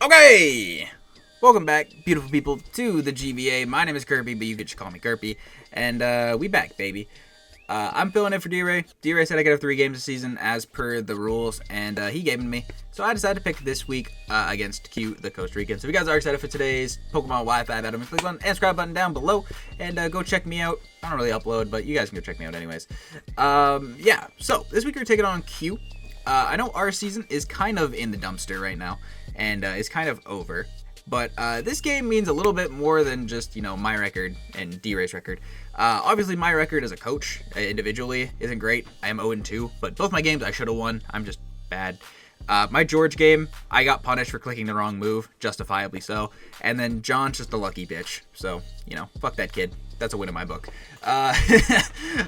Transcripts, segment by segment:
Okay! Welcome back, beautiful people, to the GBA. My name is Kirby, but you could just call me Kirby. And, we back, baby. I'm filling in for D.Rey. D.Rey said I could have 3 games a season as per the rules, and he gave them to me. So I decided to pick this week against Q, the Costa Rican. So if you guys are excited for today's Pokemon Wi-Fi battle, click on the subscribe button down below, and go check me out. I don't really upload, but you guys can go check me out anyways. Yeah, so this week we're taking on Q. I know our season is kind of in the dumpster right now, and is kind of over. But this game means a little bit more than just, you know, my record and D-Rey's record. Obviously, my record as a coach individually isn't great. I am 0-2, but both my games I should have won. I'm just bad. My George game, I got punished for clicking the wrong move, justifiably so. And then John's just a lucky bitch. So, you know, fuck that kid. That's a win in my book.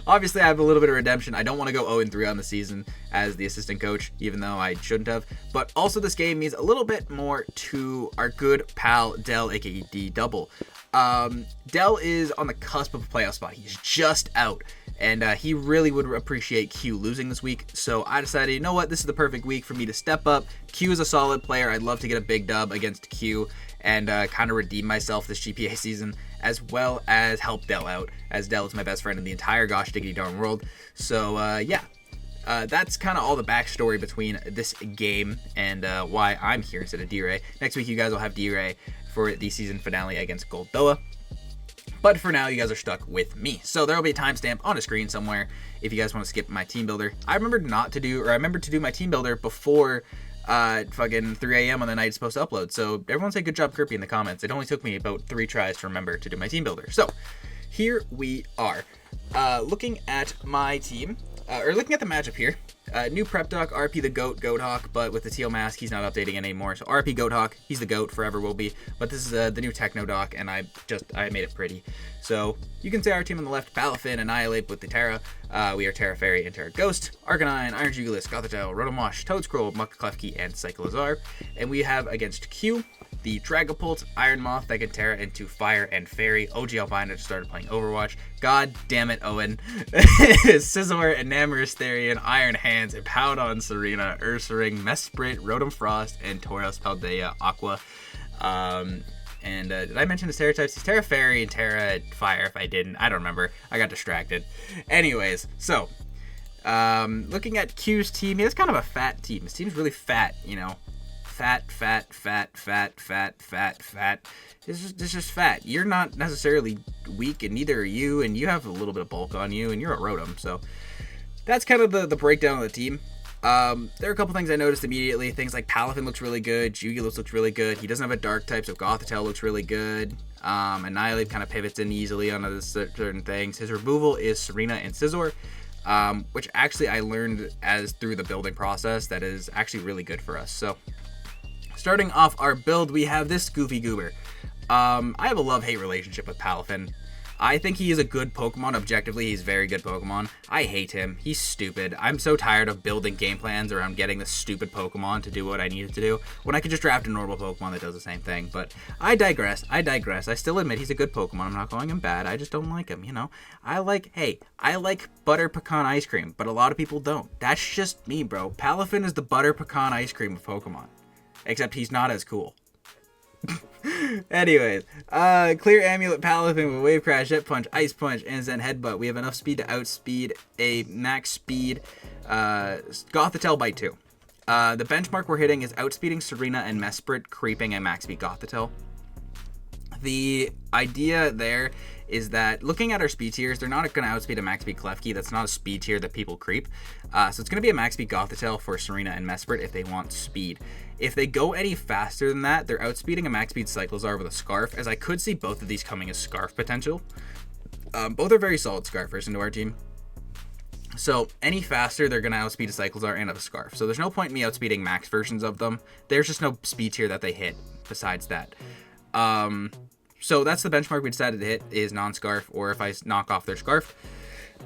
Obviously, I have a little bit of redemption. I don't want to go 0-3 on the season as the assistant coach, even though I shouldn't have. But also, this game means a little bit more to our good pal, Del, aka D-Double. Del is on the cusp of a playoff spot. He's just out. And he really would appreciate Q losing this week. So I decided, you know what? This is the perfect week for me to step up. Q is a solid player. I'd love to get a big dub against Q and kind of redeem myself this GPA season, as well as help Del out, as Del is my best friend in the entire gosh diggity darn world. So yeah, that's kind of all the backstory between this game and why I'm here instead of D.Rey. Next week, you guys will have D.Rey for the season finale against Goldoa. But for now, you guys are stuck with me. So there will be a timestamp on a screen somewhere if you guys want to skip my team builder. I remembered to do my team builder before fucking 3 a.m. on the night it's supposed to upload. So everyone say good job, Kirby, in the comments. It only took me about 3 tries to remember to do my team builder. So here we are. Looking at my team, or looking at the matchup here. New Prep Doc, RP the Goat Hawk, but with the teal mask, he's not updating it anymore. So RP Goat Hawk, he's the GOAT, forever will be. But this is the new Techno Doc, and I made it pretty. So you can say our team on the left, Balafin, Annihilate with the TERA. We are TERA Fairy and TERA Ghost, Arcanine, Iron Jugulis, Gothitelle, Rotomosh, Toadscroll, Mucklefkey, and Cyclozar. And we have against Q, the Dragapults, Iron Moth that can TERA into Fire and Fairy. OG Albino just started playing Overwatch. God damn it, Owen. Scizor, Enamorous Therian, Iron Hands, Impowdon, Serena, Ursaring, Mesprit, Rotom Frost, and Tauros Paldea Aqua. Did I mention the stereotypes? He's TERA Fairy and TERA Fire. If I didn't, I don't remember. I got distracted. Anyways, so looking at Q's team, he has kind of a fat team. His team's really fat, you know. Fat. It's just fat. You're not necessarily weak, and neither are you, and you have a little bit of bulk on you, and you're a Rotom. So that's kind of the breakdown of the team. There are a couple things I noticed immediately. Things like Palafin looks really good. Jugulis looks really good. He doesn't have a dark type, so Gothitelle looks really good. Annihilate kind of pivots in easily on certain things. His removal is Serena and Scizor, which actually I learned through the building process that is actually really good for us. So starting off our build, we have this Goofy Goober. I have a love-hate relationship with Palafin. I think he is a good Pokemon. Objectively, he's a very good Pokemon. I hate him. He's stupid. I'm so tired of building game plans around getting the stupid Pokemon to do what I need it to do, when I could just draft a normal Pokemon that does the same thing. But I digress. I still admit he's a good Pokemon. I'm not calling him bad. I just don't like him, you know? I like butter pecan ice cream, but a lot of people don't. That's just me, bro. Palafin is the butter pecan ice cream of Pokemon. Except he's not as cool. Anyways, Clear Amulet, Palafin with Wave Crash, Jet Punch, Ice Punch, and Zen Headbutt. We have enough speed to outspeed a max speed Gothitelle by 2. The benchmark we're hitting is outspeeding Serena and Mesprit, creeping a max speed Gothitelle. The idea there is that looking at our speed tiers, they're not going to outspeed a max speed Klefki. That's not a speed tier that people creep. So it's going to be a max speed Gothitelle for Serena and Mesprit if they want speed. If they go any faster than that, they're outspeeding a max speed Cyclozar with a Scarf, as I could see both of these coming as Scarf potential. Both are very solid Scarfers into our team. So any faster, they're going to outspeed a Cyclozar and a Scarf. So there's no point in me outspeeding max versions of them. There's just no speed tier that they hit besides that. So that's the benchmark we decided to hit, is non-Scarf, or if I knock off their Scarf.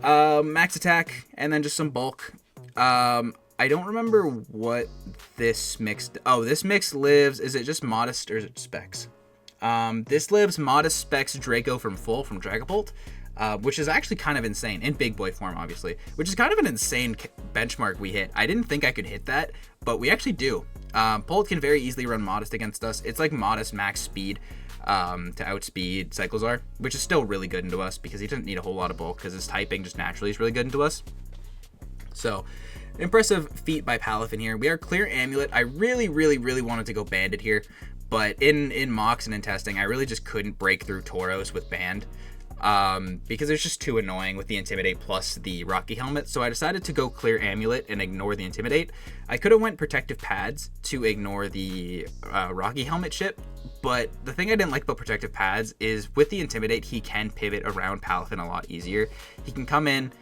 Max attack, and then just some bulk. I don't remember what this mix... Oh, this mix lives... Is it just Modest, or is it Specs? This lives Modest, Specs, Draco from Dragapult, which is actually kind of insane. In big boy form, obviously. Which is kind of an insane benchmark we hit. I didn't think I could hit that, but we actually do. Bolt can very easily run Modest against us. It's like Modest max speed to outspeed Cyclozar, which is still really good into us because he doesn't need a whole lot of bulk because his typing just naturally is really good into us. So, impressive feat by Palafin here. We are clear Amulet. I really wanted to go Banded here, but in mocks and in testing, I really just couldn't break through Tauros with Band. Because it's just too annoying with the Intimidate plus the Rocky Helmet, so I decided to go clear Amulet and ignore the Intimidate. I could have went Protective Pads to ignore the Rocky Helmet ship, but the thing I didn't like about Protective Pads is with the Intimidate, he can pivot around Palafin a lot easier. He can come in,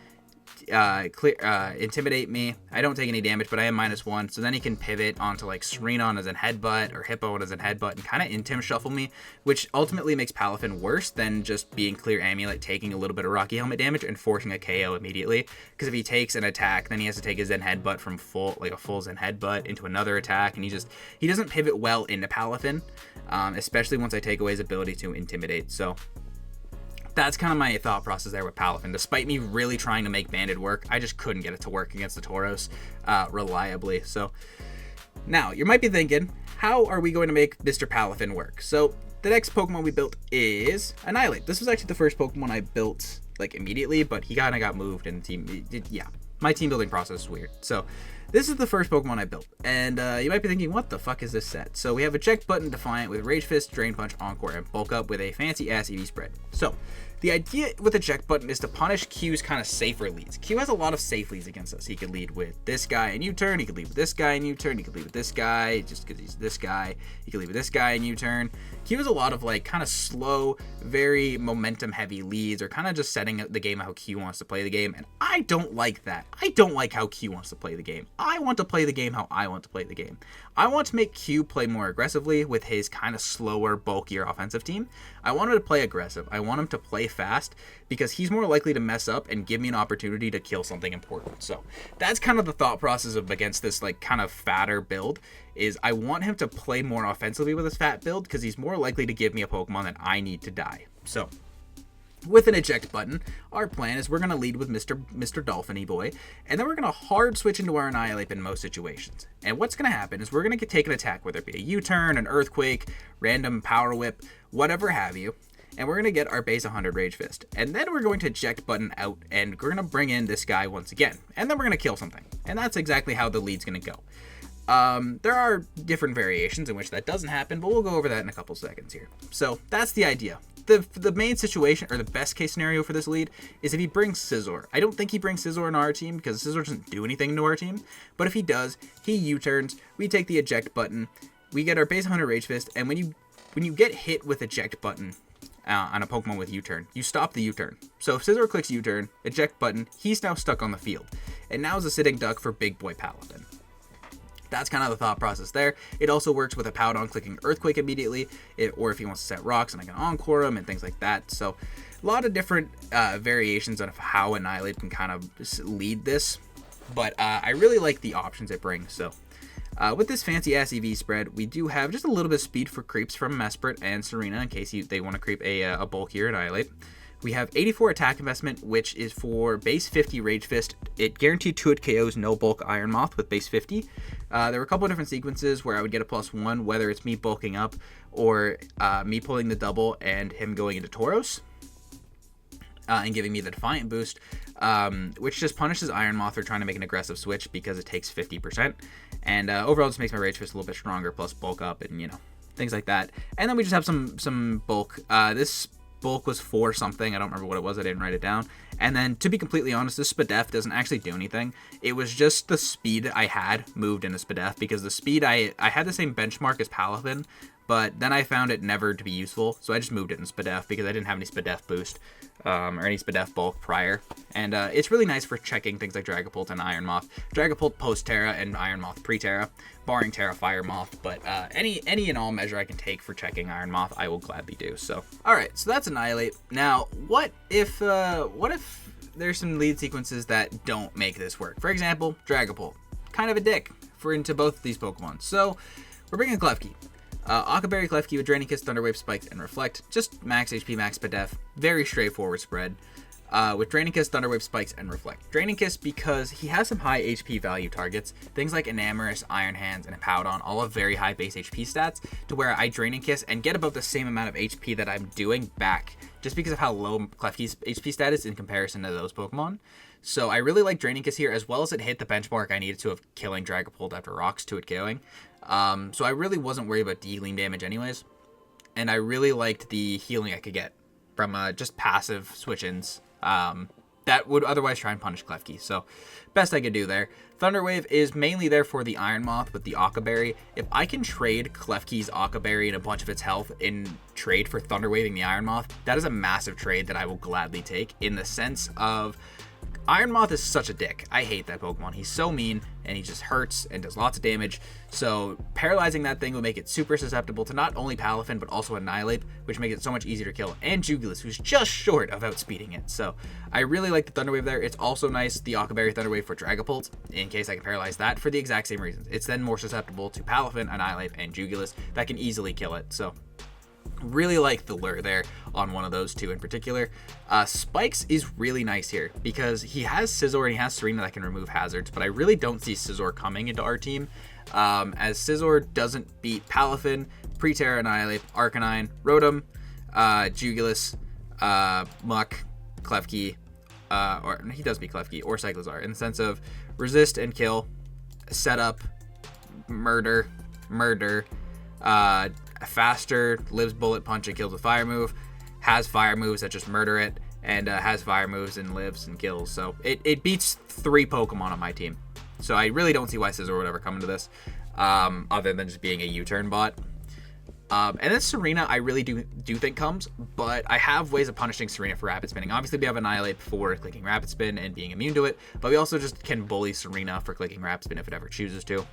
intimidate me. I don't take any damage, but I am -1, so then he can pivot onto like Serena on his headbutt or Hippo on his headbutt and kind of intim shuffle me, which ultimately makes Palafin worse than just being clear Amulet, taking a little bit of Rocky Helmet damage and forcing a KO immediately. Because if he takes an attack, then he has to take his Zen headbutt from a full Zen headbutt into another attack, and he doesn't pivot well into Palafin, especially once I take away his ability to intimidate. So that's kind of my thought process there with Palafin. Despite me really trying to make Banded work, I just couldn't get it to work against the Tauros reliably. So now you might be thinking, how are we going to make Mr. Palafin work? So the next Pokemon we built is Annihilate. This was actually the first Pokemon I built like immediately, but he kind of got moved in the team. My team building process is weird. So this is the first Pokemon I built, and you might be thinking, what the fuck is this set? So we have Eject Button, Defiant with Rage Fist, Drain Punch, Encore, and Bulk Up with a fancy ass EV spread. So the idea with Eject Button is to punish Q's kind of safer leads. Q has a lot of safe leads against us. He could lead with this guy in U-turn, he could lead with this guy in U-turn, he could lead with this guy just because he's this guy, he could lead with this guy in U-turn. Q has a lot of like kind of slow, very momentum heavy leads, or kind of just setting the game how Q wants to play the game, and I don't like that. I don't like how Q wants to play the game. I want to play the game how I want to play the game. I want to make Q play more aggressively with his kind of slower, bulkier offensive team. I want him to play aggressive. I want him to play fast because he's more likely to mess up and give me an opportunity to kill something important. So that's kind of the thought process of against this like kind of fatter build, is I want him to play more offensively with his fat build because he's more likely to give me a Pokemon that I need to die. So with an Eject Button, our plan is we're going to lead with Mr. Dolphiny Boy, and then we're going to hard switch into our Annihilate in most situations. And what's going to happen is we're going to take an attack, whether it be a U-turn, an Earthquake, random Power Whip, whatever have you, and we're going to get our base 100 Rage Fist. And then we're going to Eject Button out, and we're going to bring in this guy once again. And then we're going to kill something. And that's exactly how the lead's going to go. There are different variations in which that doesn't happen, but we'll go over that in a couple seconds here. So that's the idea. The main situation, or the best case scenario for this lead, is if he brings Scizor. I don't think he brings Scizor in our team because Scizor doesn't do anything to our team. But if he does, he U-turns, we take the Eject Button, we get our base 100 Rage Fist, and when you get hit with Eject Button on a Pokemon with U-turn, you stop the U-turn. So if Scizor clicks U-turn, Eject Button, he's now stuck on the field. And now is a sitting duck for Big Boy Palafin. That's kind of the thought process there. It also works with a Powdon clicking Earthquake immediately, or if he wants to set rocks, and I can Encore him and things like that. So a lot of different variations of how Annihilate can kind of lead this, but I really like the options it brings. So with this fancy ass EV spread, we do have just a little bit of speed for creeps from Mesprit and Serena in case they want to creep a bulkier Annihilate. We have 84 attack investment, which is for base 50 Rage Fist. It guaranteed 2-hit KOs, no bulk Iron Moth with base 50. There were a couple of different sequences where I would get a +1, whether it's me bulking up or me pulling the double and him going into Tauros and giving me the Defiant boost, which just punishes Iron Moth for trying to make an aggressive switch because it takes 50%. And overall just makes my Rage Fist a little bit stronger, plus bulk up and, things like that. And then we just have some bulk. This bulk was for something. I don't remember what it was. I didn't write it down. And then, to be completely honest, this Spadef doesn't actually do anything. It was just the speed I had moved into Spadef, because the speed I had the same benchmark as Palafin, but then I found it never to be useful, so I just moved it in Spadef because I didn't have any Spadef boost or any Spadef bulk prior. And it's really nice for checking things like Dragapult and Iron Moth. Dragapult post-Terra and Iron Moth pre-Terra, barring Terra Fire Moth, but any and all measure I can take for checking Iron Moth, I will gladly do so. Alright, so that's Annihilate. Now, what if there's some lead sequences that don't make this work? For example, Dragapult. Kind of a dick into both of these Pokemon. So, we're bringing Klefki. Akaberry Klefki with Draining Kiss, Thunder Wave, Spikes, and Reflect. Just max HP, max Spadef. Very straightforward spread. with Draining Kiss, Thunderwave, Spikes, and Reflect. Draining Kiss because he has some high HP value targets. Things like Enamorus, Iron Hands, and Empoleon all have very high base HP stats to where I Draining Kiss and get about the same amount of HP that I'm doing back just because of how low Klefki's HP stat is in comparison to those Pokemon. So I really like Draining Kiss here, as well as it hit the benchmark I needed to of killing Dragapult after Rocks to it KOing. So I really wasn't worried about dealing damage anyways. And I really liked the healing I could get from just passive switch-ins that would otherwise try and punish Klefki. So best I could do there. Thunderwave is mainly there for the Iron Moth with the Aqua Berry. If I can trade Klefki's Aqua Berry and a bunch of its health in trade for Thunderwaving the Iron Moth, that is a massive trade that I will gladly take, in the sense of Iron Moth is such a dick. I hate that Pokemon. He's so mean, and he just hurts and does lots of damage. So paralyzing that thing will make it super susceptible to not only Palafin, but also Annihilate, which makes it so much easier to kill. And Jugulis, who's just short of outspeeding it. So I really like the Thunderwave there. It's also nice, the Aqua Berry Thunderwave for Dragapult, in case I can paralyze that for the exact same reasons. It's then more susceptible to Palafin, Annihilate, and Jugulis that can easily kill it. So really like the lure there on one of those two in particular. Spikes is really nice here because he has Scizor and he has Serena that can remove hazards, but I really don't see Scizor coming into our team, as Scizor doesn't beat Palafin, Pre-Terra, Annihilate, Arcanine, Rotom, Jugulis, Muck, Klefki, or he does beat Klefki or Cyclizar in the sense of resist and kill, setup, murder, faster, lives bullet punch and kills with fire move, has fire moves that just murder it, and has fire moves and lives and kills. So it beats 3 Pokemon on my team. So I really don't see why Scizor would ever come into this, other than just being a U-turn bot. And then Serena I really do think comes, but I have ways of punishing Serena for Rapid Spinning. Obviously we have Annihilate for clicking Rapid Spin and being immune to it, but we also just can bully Serena for clicking Rapid Spin if it ever chooses to.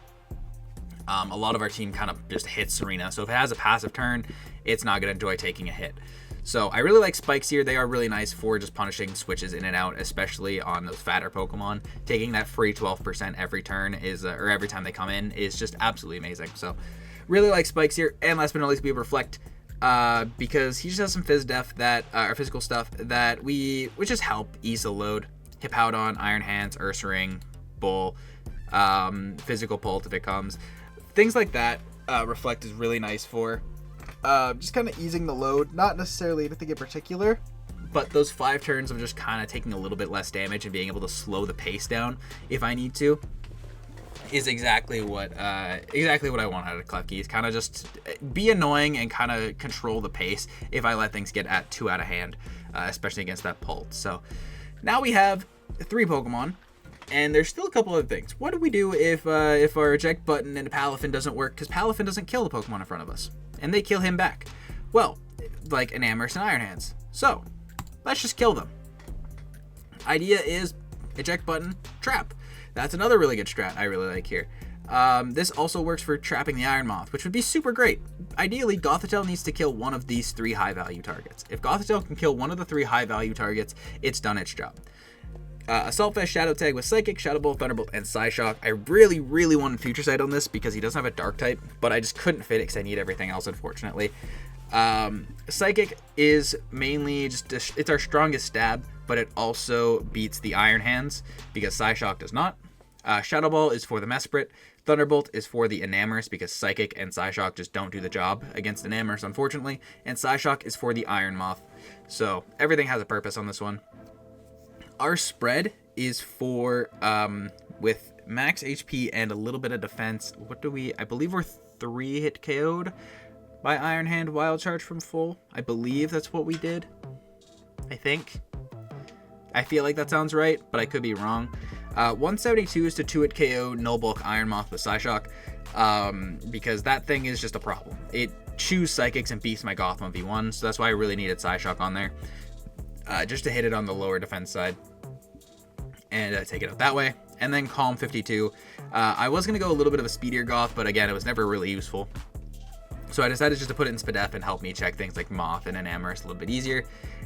A lot of our team kind of just hits Serena, so if it has a passive turn, it's not going to enjoy taking a hit. So I really like Spikes here. They are really nice for just punishing switches in and out, especially on those fatter Pokemon. Taking that free 12% every turn is, or every time they come in, is just absolutely amazing. So really like Spikes here. And last but not least, we have Reflect, because he just has some phys def that, or physical stuff that would just help ease the load. Hippowdon, Iron Hands, Ursaring, Bull, Physical Pult if it comes. Things like that, Reflect is really nice for. Just kind of easing the load, not necessarily anything in particular, but those 5 turns of just kind of taking a little bit less damage and being able to slow the pace down if I need to is exactly what I want out of Klefki. Is kind of just be annoying and kind of control the pace if I let things get too out of hand, especially against that Pult. So now we have 3 Pokemon. And there's still a couple other things. What do we do if our eject button and Palafin doesn't work? Because Palafin doesn't kill the Pokemon in front of us. And they kill him back. Well, like Enamorus and Iron Hands. So, let's just kill them. Idea is eject button, trap. That's another really good strat I really like here. This also works for trapping the Iron Moth, which would be super great. Ideally, Gothitelle needs to kill one of these 3 high-value targets. If Gothitelle can kill one of the 3 high-value targets, it's done its job. Assault Vest, Shadow Tag with Psychic, Shadow Ball, Thunderbolt, and Psyshock. I really, really wanted Future Sight on this because he doesn't have a Dark type, but I just couldn't fit it because I need everything else, unfortunately. Psychic is mainly just it's our strongest stab, but it also beats the Iron Hands because Psyshock does not. Shadow Ball is for the Mesprit. Thunderbolt is for the Enamorus because Psychic and Psyshock just don't do the job against Enamorus, unfortunately. And Psyshock is for the Iron Moth. So everything has a purpose on this one. Our spread is for, with max HP and a little bit of defense. I believe we're 3 hit KO'd by Iron Hand Wild Charge from full. I believe that's what we did. I think. I feel like that sounds right, but I could be wrong. 172 is to 2 hit KO Null Bulk Iron Moth with Psyshock, because that thing is just a problem. It chews Psychics and beats my Goth 1v1, so that's why I really needed Psyshock on there. Just to hit it on the lower defense side and take it out that way. And then Calm 52. I was going to go a little bit of a speedier Goth, but again, it was never really useful. So I decided just to put it in Spadef and help me check things like Moth and Enamorus a little bit easier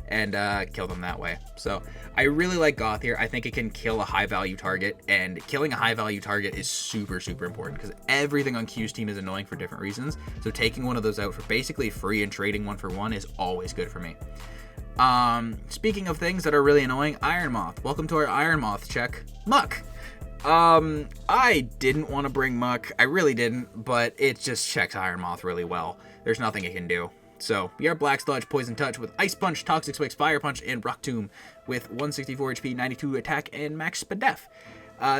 and kill them that way. So I really like Goth here. I think it can kill a high value target, and killing a high value target is super, super important because everything on Q's team is annoying for different reasons. So taking one of those out for basically free and trading 1 for 1 is always good for me. Speaking of things that are really annoying, Iron Moth. Welcome to our Iron Moth check. Muck. I didn't want to bring Muck. I really didn't, but it just checks Iron Moth really well. There's nothing it can do. So, we are Black Sludge, Poison Touch with Ice Punch, Toxic Spikes, Fire Punch, and Rock Tomb with 164 HP, 92 attack, and max Spadef.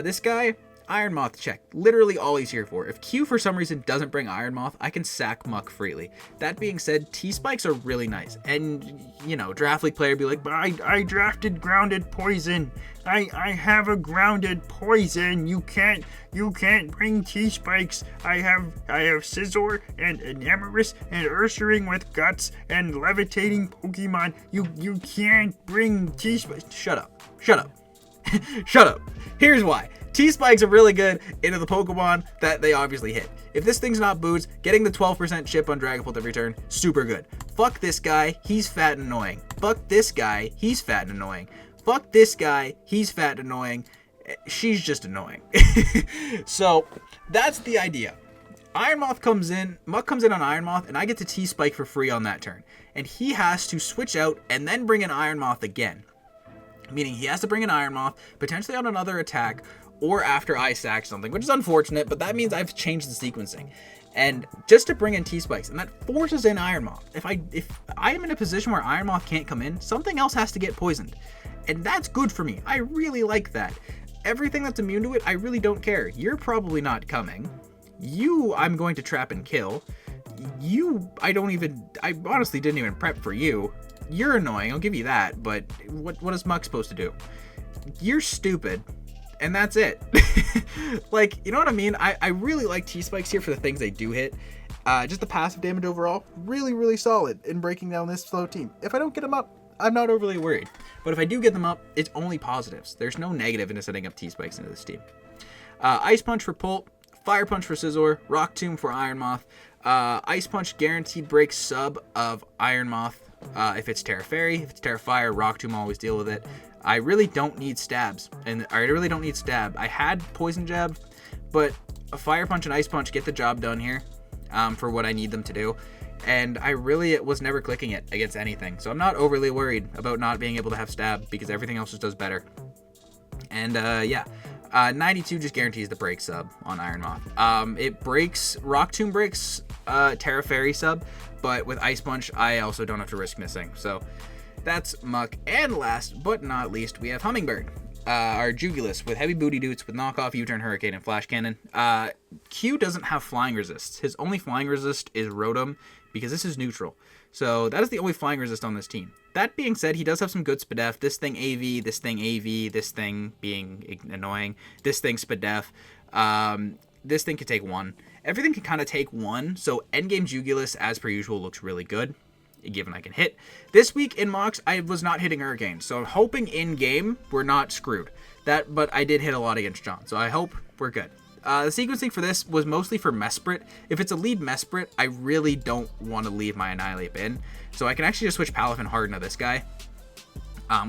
This guy, Iron Moth check. Literally all he's here for. If Q for some reason doesn't bring Iron Moth, I can sack Muck freely. That being said, T-Spikes are really nice. And, you know, Draft League player be like, but I drafted Grounded Poison. I have a Grounded Poison. You can't bring T-Spikes. I have Scizor and Enamorous and Ursaring with Guts and Levitating Pokemon. You can't bring T-Spikes. Shut up. Shut up. Here's why. T-Spikes are really good into the Pokemon that they obviously hit. If this thing's not Boots, getting the 12% chip on Dragapult every turn, super good. Fuck this guy, he's fat and annoying. Fuck this guy, he's fat and annoying. Fuck this guy, he's fat and annoying. She's just annoying. So, that's the idea. Iron Moth comes in, Muck comes in on Iron Moth, and I get to T-Spike for free on that turn. And he has to switch out and then bring in Iron Moth again. Meaning he has to bring an Iron Moth, potentially on another attack, or after I sack something, which is unfortunate, but that means I've changed the sequencing. And just to bring in T-Spikes, and that forces in Iron Moth. If I am in a position where Iron Moth can't come in, something else has to get poisoned. And that's good for me. I really like that. Everything that's immune to it, I really don't care. You're probably not coming. You, I'm going to trap and kill. You, I honestly didn't even prep for you. You're annoying, I'll give you that, but what is Muck supposed to do? You're stupid, and that's it. Like, you know what I mean? I really like T-Spikes here for the things they do hit. Just the passive damage overall, really, really solid in breaking down this slow team. If I don't get them up, I'm not overly worried. But if I do get them up, it's only positives. There's no negative into setting up T-Spikes into this team. Ice Punch for Pult, Fire Punch for Scizor, Rock Tomb for Iron Moth, Ice Punch guaranteed break sub of Iron Moth. If it's Terra Fairy, if it's Terra Fire, Rock Tomb always deal with it. I really don't need stabs, and I really don't need stab. I had Poison Jab, but a Fire Punch and Ice Punch get the job done here for what I need them to do. And I really was never clicking it against anything, so I'm not overly worried about not being able to have stab because everything else just does better. And yeah. 92 just guarantees the break sub on Iron Moth. It breaks, Rock Tomb breaks Terra Fairy sub, but with Ice Punch, I also don't have to risk missing. So that's Muck. And last but not least, we have Hummingbird, our Jugulus with Heavy Booty Doots with Knockoff, U-Turn, Hurricane, and Flash Cannon. Q doesn't have flying resists. His only flying resist is Rotom because this is neutral. So that is the only flying resist on this team. That being said, he does have some good Spadef. This thing AV, this thing AV, this thing being annoying, this thing Spadef. This thing can take one. Everything can kind of take one, so endgame Jugulus, as per usual, looks really good, given I can hit. This week in mocks, I was not hitting Hurricane, so I'm hoping in-game we're not screwed. But I did hit a lot against John, so I hope we're good. The sequencing for this was mostly for Mesprit. If it's a lead Mesprit, I really don't want to leave my Annihilate in, so I can actually just switch Palafin hard into this guy.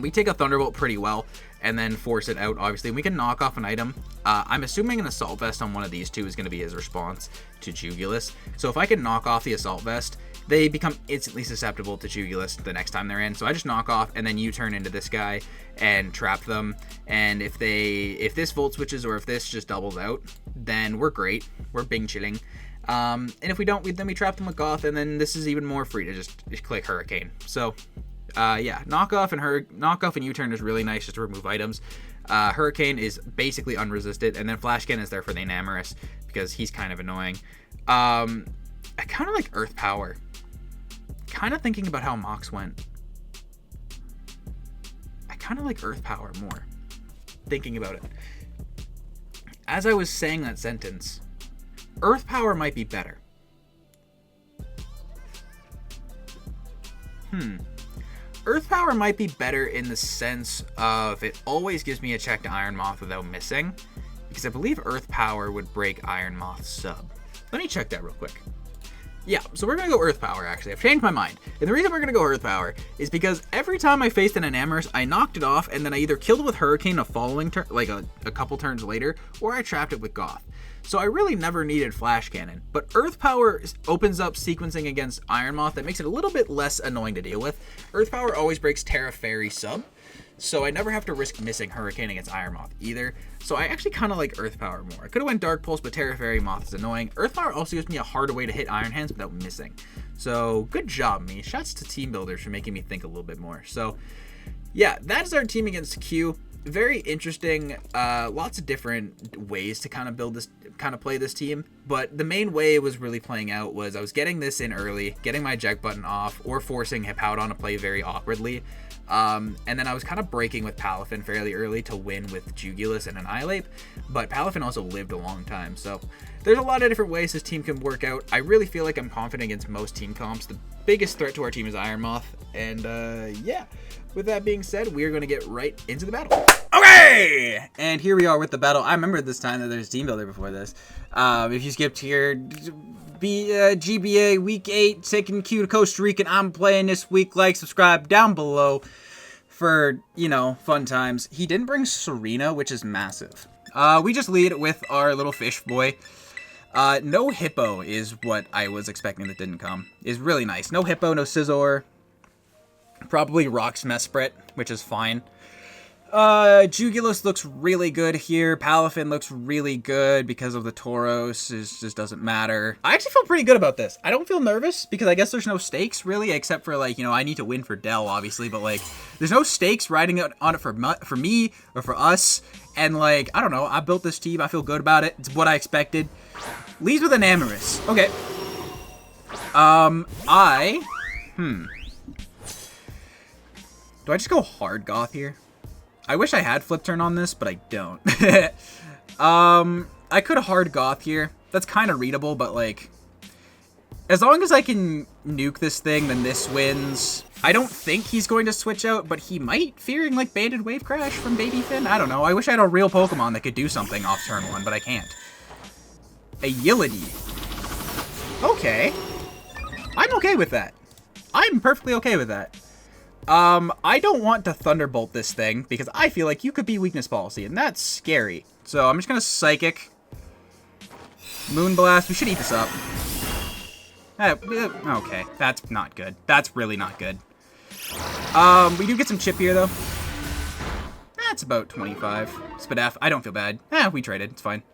We take a Thunderbolt pretty well, and then force it out, obviously. And we can knock off an item. I'm assuming an Assault Vest on one of these two is going to be his response to Jugulus. So if I can knock off the Assault Vest, they become instantly susceptible to Jugulus the next time they're in. So I just knock off, and then U-turn into this guy and trap them. And if this Volt switches or if this just doubles out, then we're great. We're Bing chilling. And if we don't, then we trap them with Goth, and then this is even more free to just click Hurricane. So yeah, knockoff and U-turn is really nice just to remove items. Hurricane is basically unresisted, and then Flash Cannon is there for the Enamorous because he's kind of annoying. I kind of like Earth Power. Kind of thinking about how Mox went. I kind of like Earth Power more. Thinking about it. As I was saying that sentence, Earth Power might be better. Earth Power might be better in the sense of it always gives me a check to Iron Moth without missing, because I believe Earth Power would break Iron Moth's sub. Let me check that real quick. Yeah, so we're going to go Earth Power, actually. I've changed my mind. And the reason we're going to go Earth Power is because every time I faced an Enamorous, I knocked it off, and then I either killed it with Hurricane a following turn, like a couple turns later, or I trapped it with Goth. so I really never needed Flash Cannon. But Earth Power opens up sequencing against Iron Moth that makes it a little bit less annoying to deal with. Earth Power always breaks Terra Fairy sub, so I never have to risk missing Hurricane against Iron Moth either. So I actually kind of like Earth Power more. I could have went Dark Pulse, but Terra Fairy Moth is annoying. Earth Power also gives me a harder way to hit Iron Hands without missing. So good job, me. Shouts to Team Builders for making me think a little bit more. So yeah, that is our team against Q. Very interesting. Lots of different ways to kind of play this team. But the main way it was really playing out was I was getting this in early, getting my eject button off, or forcing Hippowdon to play very awkwardly. And then I was kind of breaking with Palafin fairly early to win with Jugulus and Annihilate, but Palafin also lived a long time, so there's a lot of different ways this team can work out. I really feel like I'm confident against most team comps. The biggest threat to our team is Iron Moth, and yeah, with that being said, we're going to get right into the battle. Okay! And here we are with the battle. I remember this time that there's Team Builder before this. If you skipped here, GBA Week 8, taking Q to Costa Rica, and I'm playing this week. Like, subscribe down below for, you know, fun times. He didn't bring Serena, which is massive. We just lead with our little fish boy. No Hippo is what I was expecting that didn't come. Is really nice. No Hippo, no Scizor. Probably Rocks Mesprit, which is fine. Jugulus looks really good here. Palafin looks really good because of the Tauros. It just doesn't matter. I actually feel pretty good about this. I don't feel nervous because I guess there's no stakes really, except for like, you know, I need to win for Dell obviously, but like there's no stakes riding out on it for me or for us. And like, I don't know, I built this team. I feel good about it. It's what I expected. Leads with an Amorous. Okay. Do I just go hard Goth here? I wish I had Flip Turn on this, but I don't. I could hard Goth here. That's kind of readable, but like, as long as I can nuke this thing, then this wins. I don't think he's going to switch out, but he might, fearing like Banded Wave Crash from Baby Finn. I don't know. I wish I had a real Pokemon that could do something off turn 1, but I can't. A Yillidy. Okay. I'm okay with that. I'm perfectly okay with that. I don't want to Thunderbolt this thing because I feel like you could be weakness policy, and that's scary. So I'm just gonna Psychic. Moonblast. We should eat this up. Okay, that's not good. That's really not good. We do get some chip here, though. That's about 25. Spadef. I don't feel bad. We traded. It's fine.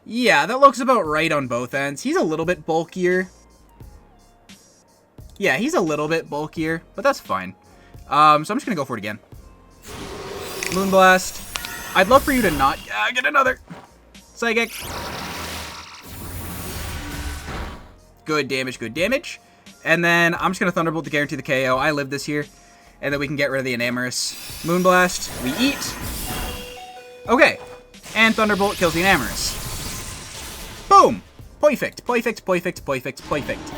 Yeah, that looks about right on both ends. He's a little bit bulkier. Yeah, he's a little bit bulkier, but that's fine. So I'm just going to go for it again. Moonblast. I'd love for you to not get another Psychic. Good damage, good damage. And then I'm just going to Thunderbolt to guarantee the KO. I live this here. And then we can get rid of the Enamorous. Moonblast. We eat. Okay. And Thunderbolt kills the Enamorous. Boom. Perfect. Perfect, perfect, perfect, perfect.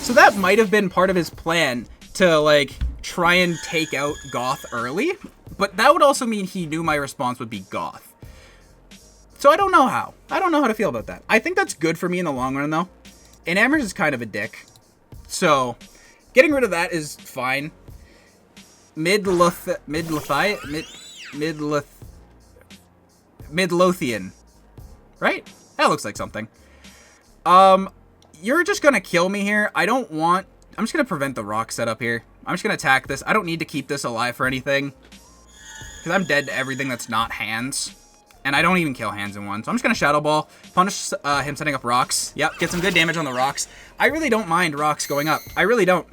So that might have been part of his plan to, like, try and take out Goth early. But that would also mean he knew my response would be Goth. So I don't know how. I don't know how to feel about that. I think that's good for me in the long run, though. Enamorous is kind of a dick. So, getting rid of that is fine. Midlothian. Right? That looks like something. You're just gonna kill me here. I'm just gonna prevent the rock setup here. I'm just gonna attack this. I don't need to keep this alive for anything. Because I'm dead to everything that's not hands. And I don't even kill hands in one. So I'm just gonna Shadow Ball. Punish him setting up rocks. Yep, get some good damage on the rocks. I really don't mind rocks going up. I really don't.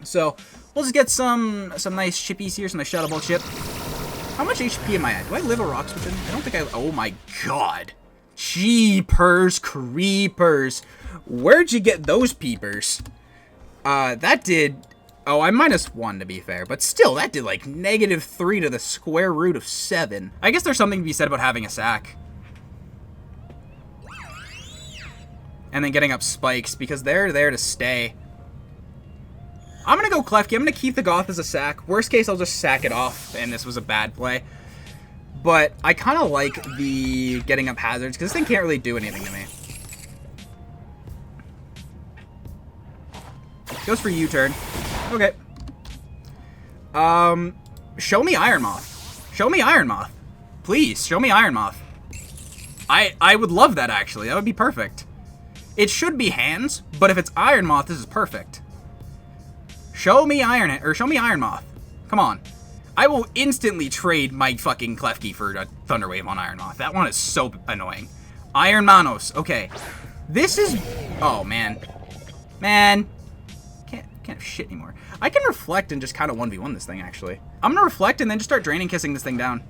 So, we'll just get some nice chippies here. Some nice Shadow Ball chip. How much HP am I at? Do I live a rock switch in? I don't think I... Oh my god. Jeepers creepers. Where'd you get those peepers? That did... Oh, I'm -1 to be fair, but still, that did like -3 to the square root of 7. I guess there's something to be said about having a sack. And then getting up spikes, because they're there to stay. I'm gonna go Klefki. I'm gonna keep the Goth as a sack. Worst case, I'll just sack it off, and this was a bad play. But I kind of like the getting up hazards, because this thing can't really do anything to me. Goes for U-turn. Okay. Show me Iron Moth. Show me Iron Moth. Please, show me Iron Moth. I would love that, actually. That would be perfect. It should be hands, but if it's Iron Moth, this is perfect. Show me show me Iron Moth. Come on. I will instantly trade my fucking Klefki for a Thunderwave on Iron Moth. That one is so annoying. Iron Manos. Okay. This is... Oh, man. Man. Can't have shit anymore. I can reflect and just kind of 1v1 this thing, actually. I'm gonna reflect and then just start draining kissing this thing down.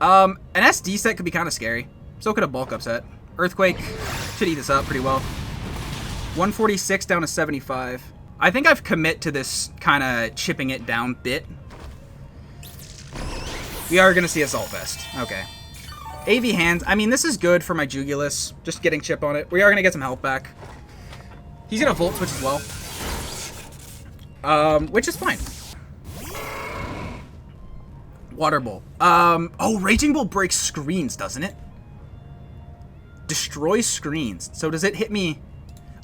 An SD set could be kind of scary. So could a bulk up set. Earthquake should eat this up pretty well. 146 down to 75. I think I've commit to this kind of chipping it down bit. We are going to see Assault Vest. Okay. AV Hands. I mean, this is good for my Jugulus. Just getting chip on it. We are going to get some health back. He's going to Volt Switch as well. Which is fine. Water Bolt. Oh, Raging Bolt breaks screens, doesn't it? Destroys screens. So does it hit me?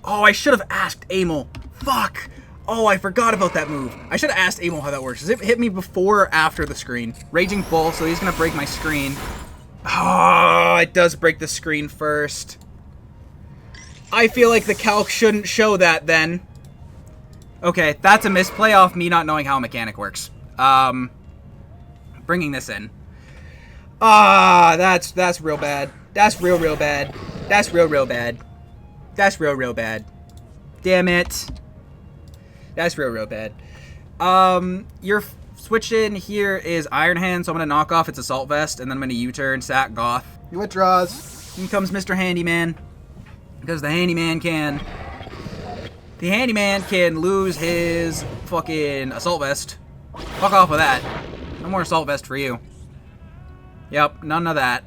Oh, I should have asked Amel. Fuck. Oh, I forgot about that move. I should have asked Amel how that works. Does it hit me before or after the screen? Raging Bull, so he's going to break my screen. Oh, it does break the screen first. I feel like the calc shouldn't show that then. Okay, that's a misplay off me not knowing how a mechanic works. Bringing this in. Ah, that's real bad. That's real bad. That's real bad. That's real bad. Damn it. That's real bad. Your switch in here is Iron Hand, so I'm going to knock off its Assault Vest, and then I'm going to U-turn, sack Goth. He withdraws. In comes Mr. Handyman. Because the Handyman can... The Handyman can lose his fucking Assault Vest. Fuck off with that. No more Assault Vest for you. Yep, none of that.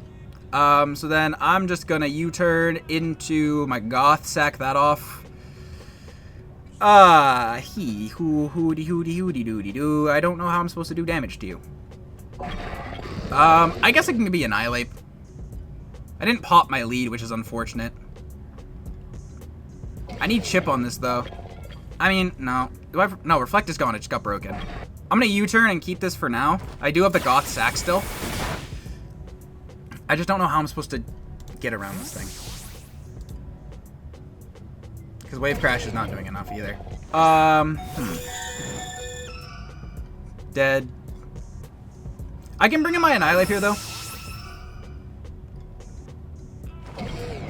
So then I'm just gonna U-turn into my Goth, sack that off. Hooty-hooty-hooty-doo. I don't know how I'm supposed to do damage to you. I guess it can be Annihilate. I didn't pop my lead, which is unfortunate. I need chip on this, though. I mean, no. No, Reflect is gone. It just got broken. I'm gonna U-turn and keep this for now. I do have the Goth sack still. I just don't know how I'm supposed to get around this thing. Because Wave Crash is not doing enough either. Dead. I can bring in my Annihilate here, though.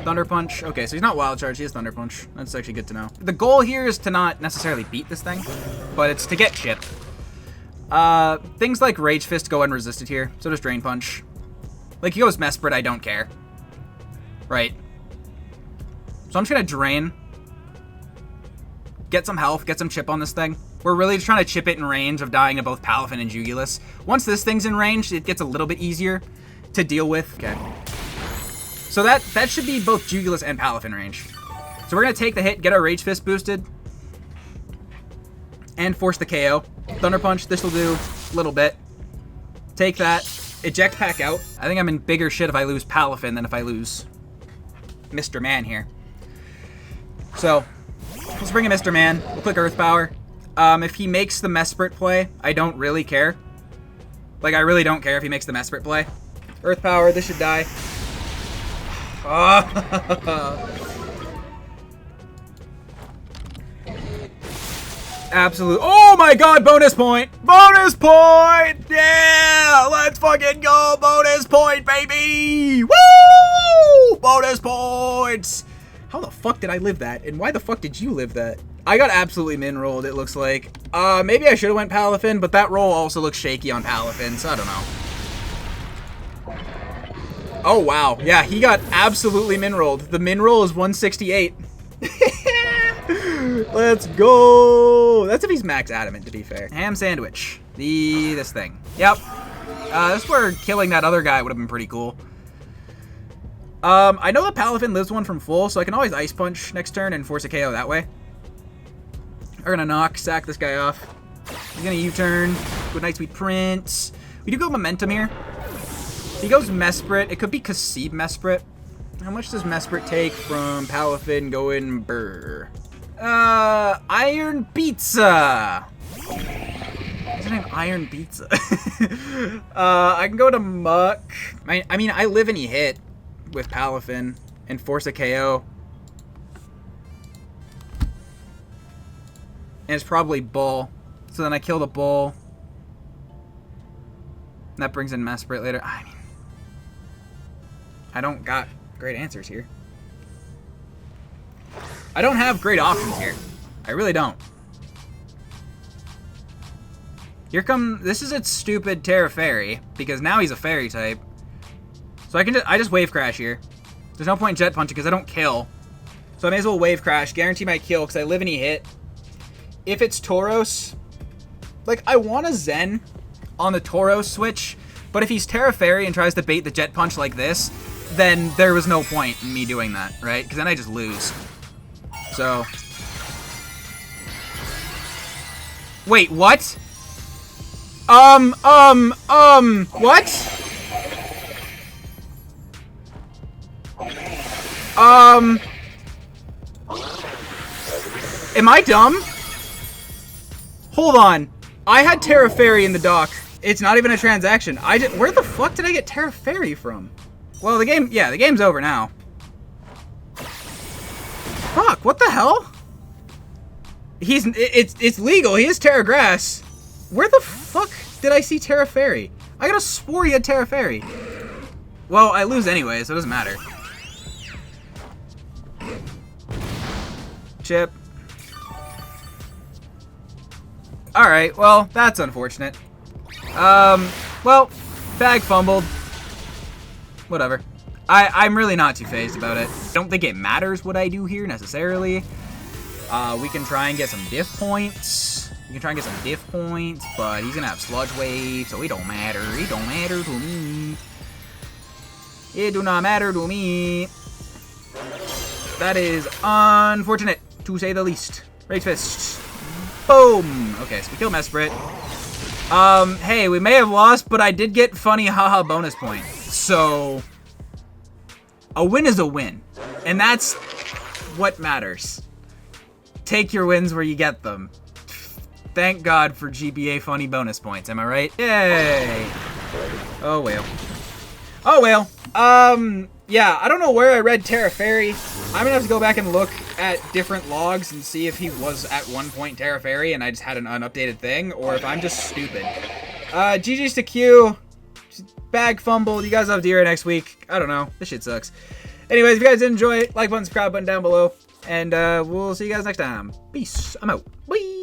Thunder Punch. Okay, so he's not Wild Charge. He has Thunder Punch. That's actually good to know. The goal here is to not necessarily beat this thing, but it's to get chip. Things like Rage Fist go unresisted here. So does Drain Punch. Like, he goes Mesprit, I don't care. Right. So I'm just going to Drain. Get some health, get some chip on this thing. We're really just trying to chip it in range of dying to both Palafin and Jugulus. Once this thing's in range, it gets a little bit easier to deal with. Okay. So that should be both Jugulus and Palafin range. So we're going to take the hit, get our Rage Fist boosted. And force the KO. Thunder Punch, this will do a little bit. Take that. Eject Pack out. I think I'm in bigger shit if I lose Palafin than if I lose Mr. Man here. So, let's bring in Mr. Man. We'll click Earth Power. If he makes the Mesprit play, I don't really care. Like, I really don't care if he makes the Mesprit play. Earth Power, this should die. Absolute. Oh my god, bonus point! Bonus point! Yeah! Let's fucking go! Bonus point, baby! Woo! Bonus points! How the fuck did I live that? And why the fuck did you live that? I got absolutely min-rolled, it looks like. Maybe I should have went Palafin, but that roll also looks shaky on Palafin, so I don't know. Oh, wow. Yeah, he got absolutely min-rolled. The min-roll is 168. Let's go. That's if he's max adamant, to be fair. Ham sandwich. This thing. Yep. This is where killing that other guy would have been pretty cool. I know that Palafin lives one from full, so I can always Ice Punch next turn and force a KO that way. We're gonna knock, sack this guy off. He's gonna U-turn. Good night, sweet prince. We do go Momentum here. He goes Mesprit. It could be Kasib Mesprit. How much does Mesprit take from Palafin going Burr? Iron Pizza. So Imagine an iron pizza. I can go to Muck. I mean, I live any hit with Palafin and force a KO. And it's probably Bull. So then I kill the Bull. That brings in Mesprit later. I mean, I don't got great answers here. I don't have great options here. I really don't. Here come... This is a stupid Terra Fairy, because now he's a Fairy type. So I just Wave Crash here. There's no point in Jet Punching, because I don't kill. So I may as well Wave Crash, guarantee my kill, because I live any hit. If it's Tauros... Like, I want a Zen on the Tauros switch, but if he's Terra Fairy and tries to bait the Jet Punch like this, then there was no point in me doing that, right? Because then I just lose. So... Wait, what? What? Am I dumb? Hold on. I had Terra Fairy in the dock. It's not even a transaction. Where the fuck did I get Terra Fairy from? Well, the game's over now. Fuck, what the hell? It's legal. He is Terra Grass. Where the fuck did I see Terra Fairy? I could've swore he had Terra Fairy. Well, I lose anyway, so it doesn't matter. Chip. Alright, well, that's unfortunate. Well, bag fumbled. Whatever. I'm really not too fazed about it. I don't think it matters what I do here, necessarily. We can try and get some diff points. But he's gonna have Sludge Wave, so it don't matter. It don't matter to me. It do not matter to me. That is unfortunate, to say the least. Rage Fist. Boom! Okay, so we kill Mesprit. Hey, we may have lost, but I did get funny haha bonus point. So, a win is a win. And that's what matters. Take your wins where you get them. Thank God for GBA funny bonus points, am I right? Yay! Oh, well. Oh, well. Yeah, I don't know where I read Terra Fairy. I'm gonna have to go back and look at different logs and see if he was at one point Terra Fairy and I just had an unupdated thing, or if I'm just stupid. GG's to Q. Bag fumbled. You guys have D.Rey next week. I don't know. This shit sucks. Anyways, if you guys did enjoy it, like button, subscribe button down below. And we'll see you guys next time. Peace. I'm out. Bye.